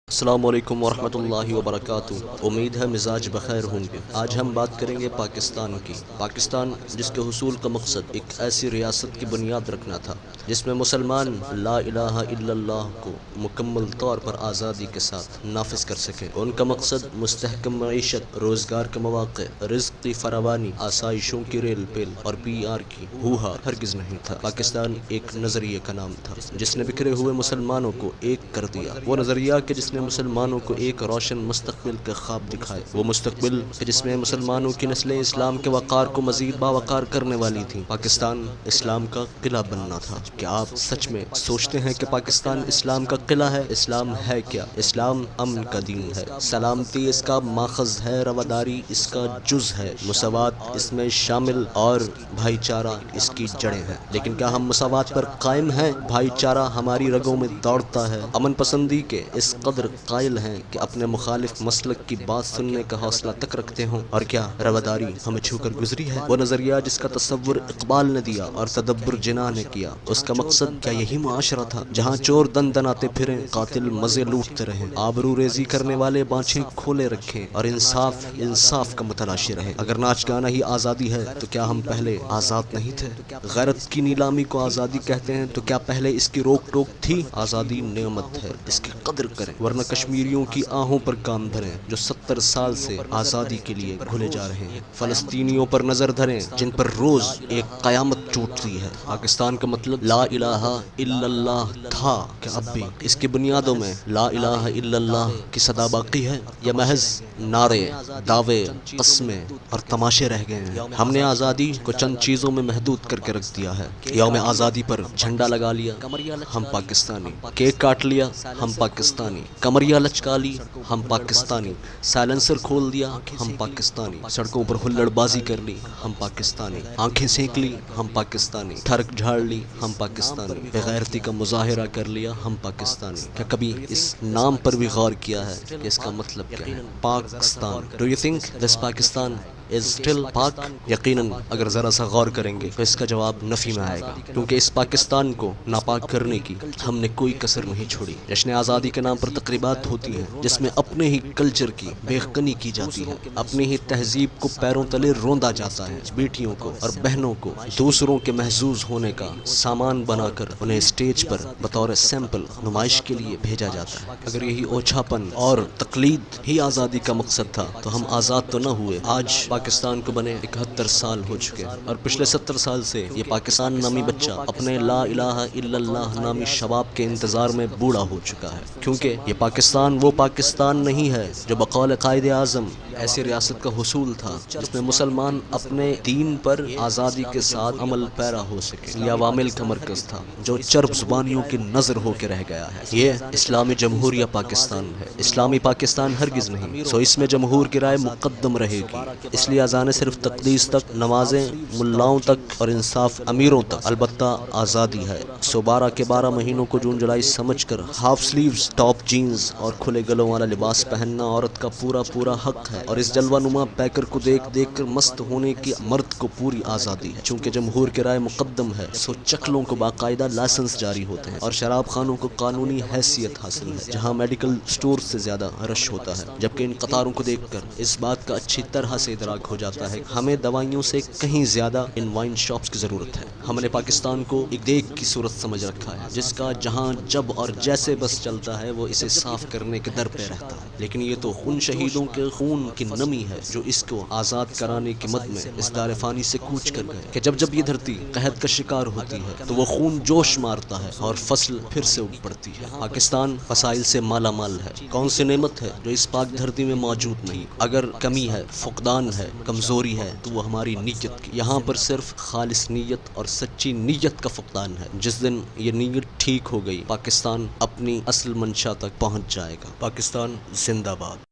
السلام علیکم ورحمۃ اللہ وبرکاتہ۔ امید ہے مزاج بخیر ہوں گے۔ آج ہم بات کریں گے پاکستان کی۔ پاکستان جس کے حصول کا مقصد ایک ایسی ریاست کی بنیاد رکھنا تھا جس میں مسلمان لا الہ الا اللہ کو مکمل طور پر آزادی کے ساتھ نافذ کر سکیں۔ ان کا مقصد مستحکم معیشت، روزگار کے مواقع، رزق کی فراوانی، آسائشوں کی ریل پیل اور پی آر کی ہوہا ہرگز نہیں تھا۔ پاکستان ایک نظریے کا نام تھا جس نے بکھرے ہوئے مسلمانوں کو ایک کر دیا۔ وہ نظریہ کہ جس نے مسلمانوں کو ایک روشن مستقبل کے خواب دکھائے، وہ مستقبل کہ جس میں مسلمانوں کی نسلیں اسلام کے وقار کو مزید باوقار کرنے والی تھیں۔ پاکستان اسلام کا قلعہ بننا تھا۔ کیا آپ سچ میں سوچتے ہیں کہ پاکستان اسلام کا قلعہ ہے؟ اسلام ہے کیا؟ اسلام امن کا دین ہے، سلامتی اس کا ماخذ ہے، رواداری اس کا جز ہے، مساوات اس میں شامل اور بھائی چارہ اس کی جڑیں ہیں۔ لیکن کیا ہم مساوات پر قائم ہیں؟ بھائی چارہ ہماری رگوں میں دوڑتا ہے۔ امن پسندی کے اس قدر قائل ہیں کہ اپنے مخالف مسلک کی بات سننے کا حوصلہ تک رکھتے ہوں؟ اور کیا رواداری ہمیں چھو کر گزری ہے؟ وہ نظریہ جس کا تصور اقبال نے دیا اور تدبر جناح نے کیا، اس کا مقصد کیا یہی معاشرہ تھا جہاں چور دن دناتے پھریں، قاتل مزے لوٹتے رہیں، آبرو ریزی کرنے والے بانچیں کھولے رکھیں اور انصاف کا متلاشی رہے؟ اگر ناچ گانا ہی آزادی ہے تو کیا ہم پہلے آزاد نہیں تھے؟ غیرت کی نیلامی کو آزادی کہتے ہیں تو کیا پہلے اس کی روک ٹوک تھی؟ آزادی نعمت ہے، اس کی قدر کریں، ورنہ کشمیریوں کی آہوں پر کام دھریں جو 70 سال سے آزادی کے لیے گھلے جا رہے ہیں۔ فلسطینیوں پر نظر دھریں جن پر روز ایک قیامت ٹوٹتی ہے۔ پاکستان کا مطلب لا الہ الا اللہ تھا کہ اب بھی اس کی بنیادوں میں لا الہ الا اللہ کی صدا باقی ہے یا محض نعرے، دعوے، قسمیں اور تماشے رہ گئے ہیں؟ ہم نے آزادی کو چند چیزوں میں محدود کر کے رکھ دیا ہے۔ یوم آزادی پر جھنڈا لگا لیا، ہم پاکستانی، کیک کاٹ لیا، ہم پاکستانی، کمریہ لچکا لی، ہم پاکستانی، سائلنسر کھول دیا، ہم پاکستانی، سڑکوں پر ہلڑ بازی کر لی، ہم پاکستانی، آنکھیں سینک لی، ہم پاکستانی، ٹھرک جھاڑ لی، ہم پاکستانی، بغیرتی کا مظاہرہ کر لیا، ہم پاکستانی۔ کیا کبھی اس نام پر بھی غور کیا ہے کہ اس کا مطلب کیا ہے؟ Pakistan. Do you think this Pakistan is still پاک؟ یقیناً اگر ذرا سا غور کریں گے تو اس کا جواب نفی میں آئے گا، کیونکہ اس پاکستان کو ناپاک کرنے کی ہم نے کوئی کسر نہیں چھوڑی۔ جشن آزادی کے نام پر تقریبات ہوتی ہیں جس میں اپنے ہی کلچر کی بےخنی کی جاتی ہے، اپنی ہی تہذیب کو پیروں تلے روندا جاتا ہے، بیٹیوں کو اور بہنوں کو دوسروں کے محظوظ ہونے کا سامان بنا کر انہیں اسٹیج پر بطور سیمپل نمائش کے لیے بھیجا جاتا ہے۔ اگر یہی اوچھاپن اور تقلید ہی آزادی کا مقصد تھا تو ہم آزاد تو نہ ہوئے۔ آج پاکستان کو بنے 71 سال ہو چکے اور پچھلے 70 سال سے یہ پاکستان نامی بچہ اپنے لا الہ الا اللہ نامی شباب کے انتظار میں بوڑھا ہو چکا ہے، کیونکہ یہ پاکستان وہ پاکستان نہیں ہے جو بقول قائد اعظم ایسی ریاست کا حصول تھا جس میں مسلمان اپنے دین پر آزادی کے ساتھ عمل پیرا ہو سکے۔ یہ عوامل کا مرکز تھا جو چرب زبانیوں کی نظر ہو کے رہ گیا ہے۔ یہ اسلامی جمہوریہ پاکستان ہے، اسلامی پاکستان ہرگز نہیں۔ سو اس میں جمہور کی رائے مقدم رہے گی، اس لیے اذانیں صرف تقدیس تک، نمازیں ملاؤں تک اور انصاف امیروں تک۔ البتہ آزادی ہے، سو 12 کے 12 مہینوں کو جون جولائی سمجھ کر ہاف سلیوز، ٹاپ جینز اور کھلے گلوں والا لباس پہننا عورت کا پورا حق ہے، اور اس جلوہ نما پیکر کو دیکھ کر مست ہونے کی مرد کو پوری آزادی ہے۔ چونکہ جمہور کی رائے مقدم ہے، سو چکلوں کو باقاعدہ لائسنس جاری ہوتے ہیں اور شراب خانوں کو قانونی حیثیت حاصل ہے، جہاں میڈیکل سٹور سے زیادہ رش ہوتا ہے۔ جبکہ ان قطاروں کو دیکھ کر اس بات کا اچھی طرح سے ادراک ہو جاتا ہے کہ ہمیں دوائیوں سے کہیں زیادہ ان وائن شاپس کی ضرورت ہے۔ ہم نے پاکستان کو ایک دیگ کی صورت سمجھ رکھا ہے جس کا جہاں جب اور جیسے بس چلتا ہے وہ اسے صاف کرنے کے در پہ رہتا ہے، لیکن یہ تو ان شہیدوں کے خون کی نمی ہے جو اس کو آزاد کرانے کی مد میں اس دار فانی سے کوچ کر گئے، کہ جب یہ دھرتی قحط کا شکار ہوتی ہے تو وہ خون جوش مارتا ہے اور فصل پھر سے اگ پڑتی ہے۔ پاکستان وسائل سے مالا مال ہے، کون سی نعمت ہے جو اس پاک دھرتی میں موجود نہیں؟ اگر کمی ہے، فقدان ہے، کمزوری ہے تو وہ ہماری نیت کی۔ یہاں پر صرف خالص نیت اور سچی نیت کا فقدان ہے۔ جس دن یہ نیت ٹھیک ہو گئی، پاکستان اپنی اصل منشا تک پہنچ جائے گا۔ پاکستان زندہ باد۔